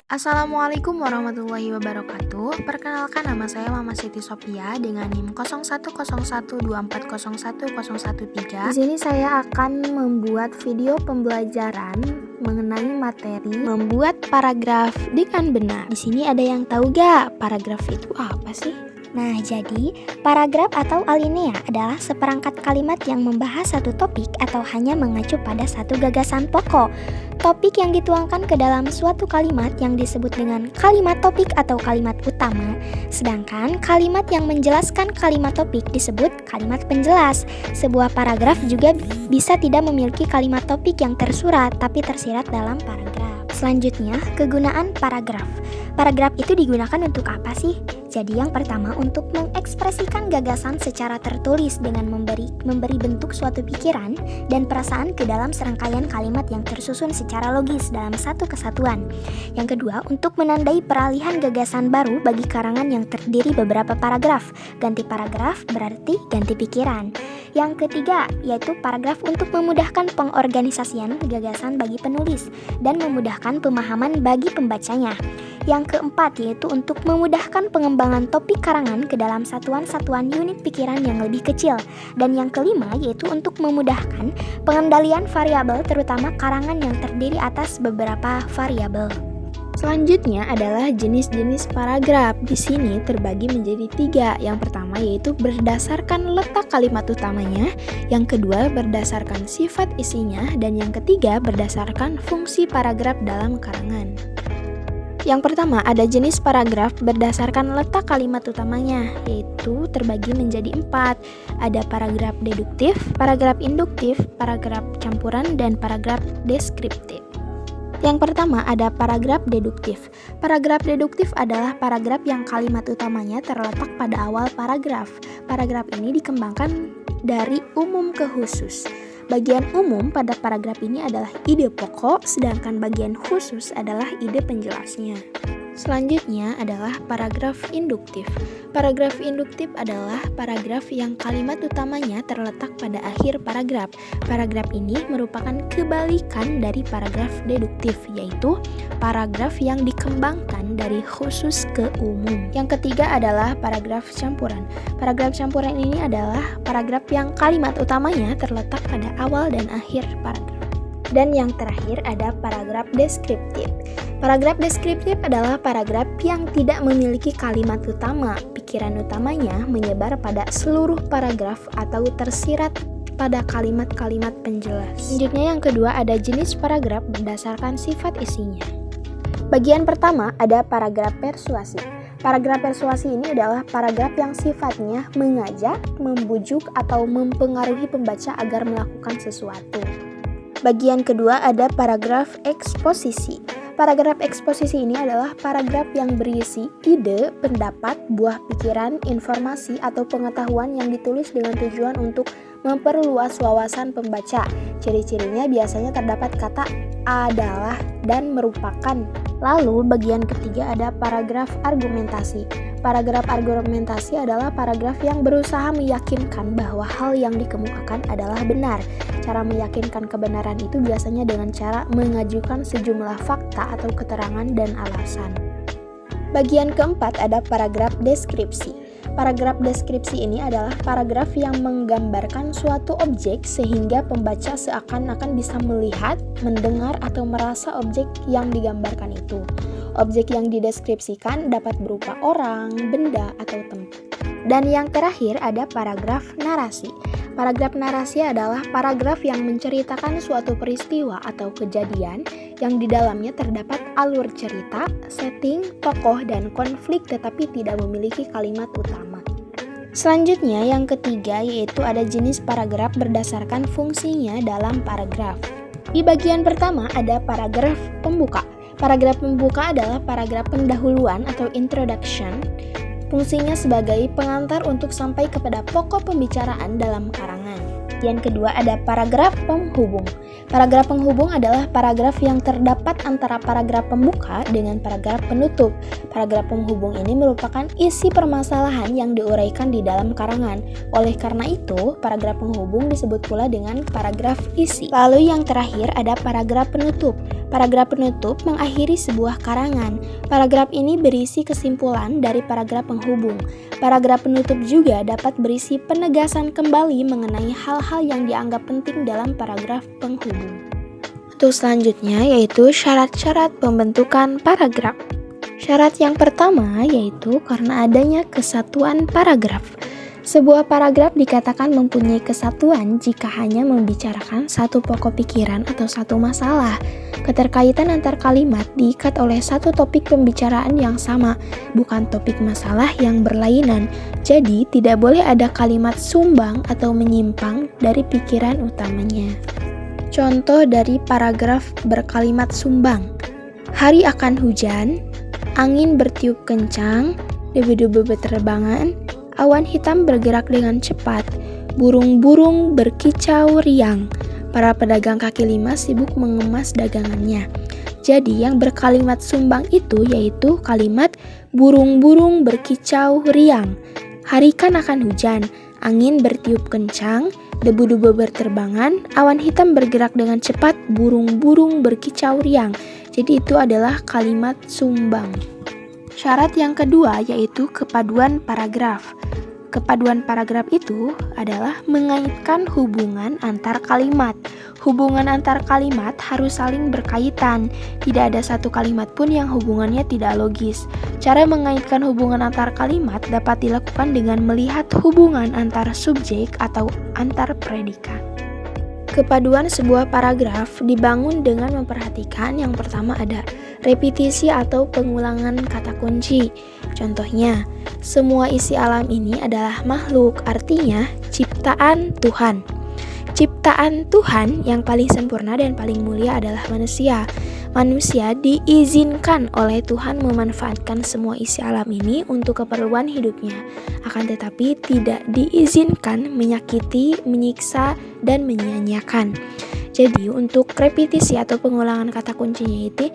Assalamualaikum warahmatullahi wabarakatuh. Perkenalkan, nama saya Mama Siti Sophia dengan NIM 010124010113. Di sini saya akan membuat video pembelajaran mengenai materi membuat paragraf dengan benar. Di sini ada yang tahu gak paragraf itu apa sih? Nah, jadi paragraf atau alinea adalah seperangkat kalimat yang membahas satu topik atau hanya mengacu pada satu gagasan pokok. Topik yang dituangkan ke dalam suatu kalimat yang disebut dengan kalimat topik atau kalimat utama, sedangkan kalimat yang menjelaskan kalimat topik disebut kalimat penjelas. Sebuah paragraf juga bisa tidak memiliki kalimat topik yang tersurat, tapi tersirat dalam paragraf. Selanjutnya, kegunaan paragraf. Paragraf itu digunakan untuk apa sih? Jadi yang pertama, untuk mengekspresikan gagasan secara tertulis dengan memberi bentuk suatu pikiran dan perasaan ke dalam serangkaian kalimat yang tersusun secara logis dalam satu kesatuan. Yang kedua, untuk menandai peralihan gagasan baru bagi karangan yang terdiri beberapa paragraf. Ganti paragraf berarti ganti pikiran. Yang ketiga, yaitu paragraf untuk memudahkan pengorganisasian gagasan bagi penulis dan memudahkan pemahaman bagi pembacanya. Yang keempat, yaitu untuk memudahkan pengembangan topik karangan ke dalam satuan-satuan unit pikiran yang lebih kecil. Dan yang kelima, yaitu untuk memudahkan pengendalian variabel, terutama karangan yang terdiri atas beberapa variabel. Selanjutnya adalah jenis-jenis paragraf. Di sini terbagi menjadi 3. Yang pertama yaitu berdasarkan letak kalimat utamanya, yang kedua berdasarkan sifat isinya, dan yang ketiga berdasarkan fungsi paragraf dalam karangan. Yang pertama ada jenis paragraf berdasarkan letak kalimat utamanya, yaitu terbagi menjadi 4. Ada paragraf deduktif, paragraf induktif, paragraf campuran, dan paragraf deskriptif. Yang pertama ada paragraf deduktif. Paragraf deduktif adalah paragraf yang kalimat utamanya terletak pada awal paragraf. Paragraf ini dikembangkan dari umum ke khusus. Bagian umum pada paragraf ini adalah ide pokok, sedangkan bagian khusus adalah ide penjelasnya. Selanjutnya adalah paragraf induktif. Paragraf induktif adalah paragraf yang kalimat utamanya terletak pada akhir paragraf. Paragraf ini merupakan kebalikan dari paragraf deduktif, yaitu paragraf yang dikembangkan dari khusus ke umum. Yang ketiga adalah paragraf campuran. Paragraf campuran ini adalah paragraf yang kalimat utamanya terletak pada awal dan akhir paragraf. Dan yang terakhir ada paragraf deskriptif. Paragraf deskriptif adalah paragraf yang tidak memiliki kalimat utama. Pikiran utamanya menyebar pada seluruh paragraf atau tersirat pada kalimat-kalimat penjelas. Selanjutnya yang kedua ada jenis paragraf berdasarkan sifat isinya. Bagian pertama ada paragraf persuasi. Paragraf persuasi ini adalah paragraf yang sifatnya mengajak, membujuk, atau mempengaruhi pembaca agar melakukan sesuatu. Bagian kedua ada paragraf eksposisi. Paragraf eksposisi ini adalah paragraf yang berisi ide, pendapat, buah pikiran, informasi, atau pengetahuan yang ditulis dengan tujuan untuk memperluas wawasan pembaca. Ciri-cirinya biasanya terdapat kata adalah dan merupakan. Lalu bagian ketiga ada paragraf argumentasi. Paragraf argumentasi adalah paragraf yang berusaha meyakinkan bahwa hal yang dikemukakan adalah benar. Cara meyakinkan kebenaran itu biasanya dengan cara mengajukan sejumlah fakta atau keterangan dan alasan. Bagian keempat ada paragraf deskripsi. Paragraf deskripsi ini adalah paragraf yang menggambarkan suatu objek sehingga pembaca seakan-akan bisa melihat, mendengar, atau merasa objek yang digambarkan itu. Objek yang dideskripsikan dapat berupa orang, benda, atau tempat. Dan yang terakhir ada paragraf narasi. Paragraf narasi adalah paragraf yang menceritakan suatu peristiwa atau kejadian yang di dalamnya terdapat alur cerita, setting, tokoh, dan konflik tetapi tidak memiliki kalimat utama. Selanjutnya yang ketiga yaitu ada jenis paragraf berdasarkan fungsinya dalam paragraf. Di bagian pertama ada paragraf pembuka. Paragraf pembuka adalah paragraf pendahuluan atau introduction. Fungsinya sebagai pengantar untuk sampai kepada pokok pembicaraan dalam karangan. Yang kedua ada paragraf penghubung. Paragraf penghubung adalah paragraf yang terdapat antara paragraf pembuka dengan paragraf penutup. Paragraf penghubung ini merupakan isi permasalahan yang diuraikan di dalam karangan. Oleh karena itu, paragraf penghubung disebut pula dengan paragraf isi. Lalu yang terakhir ada paragraf penutup. Paragraf penutup mengakhiri sebuah karangan. Paragraf ini berisi kesimpulan dari paragraf penghubung. Paragraf penutup juga dapat berisi penegasan kembali mengenai hal-hal yang dianggap penting dalam paragraf penghubung. Untuk selanjutnya yaitu syarat-syarat pembentukan paragraf. Syarat yang pertama yaitu karena adanya kesatuan paragraf. Sebuah paragraf dikatakan mempunyai kesatuan jika hanya membicarakan satu pokok pikiran atau satu masalah. Keterkaitan antar kalimat diikat oleh satu topik pembicaraan yang sama, bukan topik masalah yang berlainan. Jadi, tidak boleh ada kalimat sumbang atau menyimpang dari pikiran utamanya. Contoh dari paragraf berkalimat sumbang. Hari akan hujan, angin bertiup kencang, debu-debu berterbangan, awan hitam bergerak dengan cepat, burung-burung berkicau riang. Para pedagang kaki lima sibuk mengemas dagangannya. Jadi yang berkalimat sumbang itu yaitu kalimat burung-burung berkicau riang. Hari kan akan hujan, angin bertiup kencang, debu-debu berterbangan, awan hitam bergerak dengan cepat, burung-burung berkicau riang. Jadi itu adalah kalimat sumbang. Syarat yang kedua yaitu kepaduan paragraf. Kepaduan paragraf itu adalah mengaitkan hubungan antar kalimat. Hubungan antar kalimat harus saling berkaitan. Tidak ada satu kalimat pun yang hubungannya tidak logis. Cara mengaitkan hubungan antar kalimat dapat dilakukan dengan melihat hubungan antar subjek atau antar predikat. Kepaduan sebuah paragraf dibangun dengan memperhatikan yang pertama ada repetisi atau pengulangan kata kunci. Contohnya, semua isi alam ini adalah makhluk, artinya ciptaan Tuhan. Ciptaan Tuhan yang paling sempurna dan paling mulia adalah manusia. Manusia diizinkan oleh Tuhan memanfaatkan semua isi alam ini untuk keperluan hidupnya. Akan tetapi tidak diizinkan menyakiti, menyiksa, dan menyia-nyiakan. Jadi untuk repetisi atau pengulangan kata kuncinya itu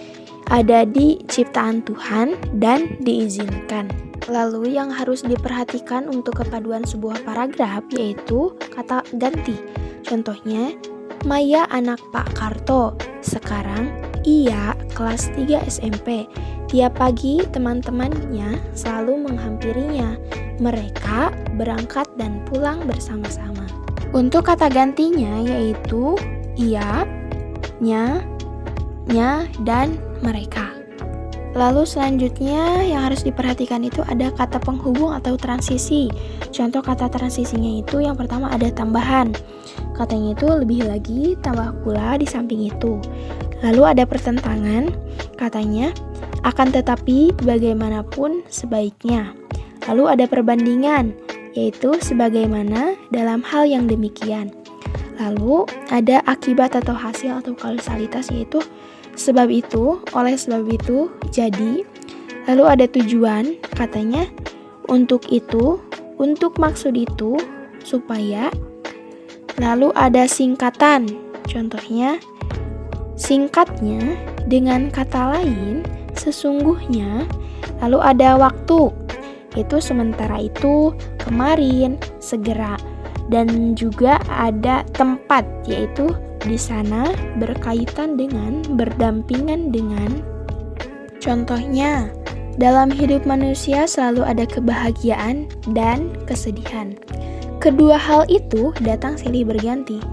ada di ciptaan Tuhan dan diizinkan. Lalu yang harus diperhatikan untuk kepaduan sebuah paragraf yaitu kata ganti. Contohnya, Maya anak Pak Karto, sekarang ia kelas 3 SMP. Tiap pagi teman-temannya selalu menghampirinya. Mereka berangkat dan pulang bersama-sama. Untuk kata gantinya yaitu ia, nya, dan mereka. Lalu selanjutnya yang harus diperhatikan itu ada kata penghubung atau transisi. Contoh kata transisinya itu yang pertama ada tambahan. Katanya itu lebih lagi, tambah pula di samping itu. Lalu ada pertentangan, katanya akan tetapi bagaimanapun sebaiknya. Lalu ada perbandingan, yaitu sebagaimana dalam hal yang demikian. Lalu ada akibat atau hasil atau kausalitas yaitu sebab itu, oleh sebab itu, jadi. Lalu ada tujuan, katanya untuk itu, untuk maksud itu, supaya. Lalu ada singkatan, contohnya singkatnya dengan kata lain, sesungguhnya. Lalu ada waktu, itu sementara itu, kemarin, segera. Dan juga ada tempat, yaitu di sana, berkaitan dengan, berdampingan dengan. Contohnya, dalam hidup manusia selalu ada kebahagiaan dan kesedihan. Kedua hal itu datang silih berganti.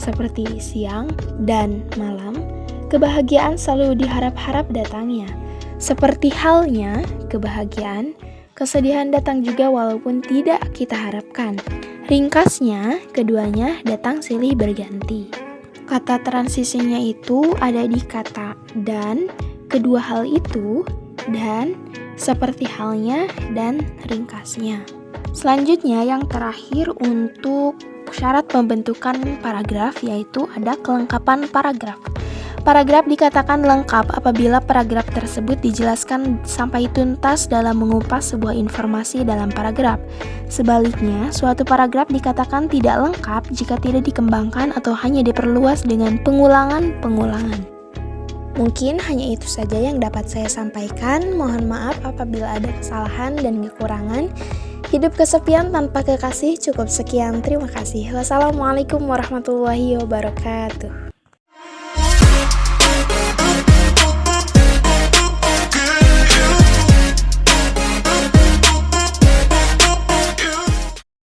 Seperti siang dan malam, kebahagiaan selalu diharap-harap datangnya. Seperti halnya kebahagiaan, kesedihan datang juga walaupun tidak kita harapkan. Ringkasnya, keduanya datang silih berganti. Kata transisinya itu ada di kata dan, kedua hal itu, dan, seperti halnya, dan ringkasnya. Selanjutnya yang terakhir untuk syarat pembentukan paragraf yaitu ada kelengkapan paragraf. Paragraf dikatakan lengkap apabila paragraf tersebut dijelaskan sampai tuntas dalam mengupas sebuah informasi dalam paragraf. Sebaliknya, suatu paragraf dikatakan tidak lengkap jika tidak dikembangkan atau hanya diperluas dengan pengulangan-pengulangan. Mungkin hanya itu saja yang dapat saya sampaikan. Mohon maaf apabila ada kesalahan dan kekurangan. Hidup kesepian tanpa kekasih. Cukup sekian, terima kasih. Wassalamualaikum warahmatullahi wabarakatuh.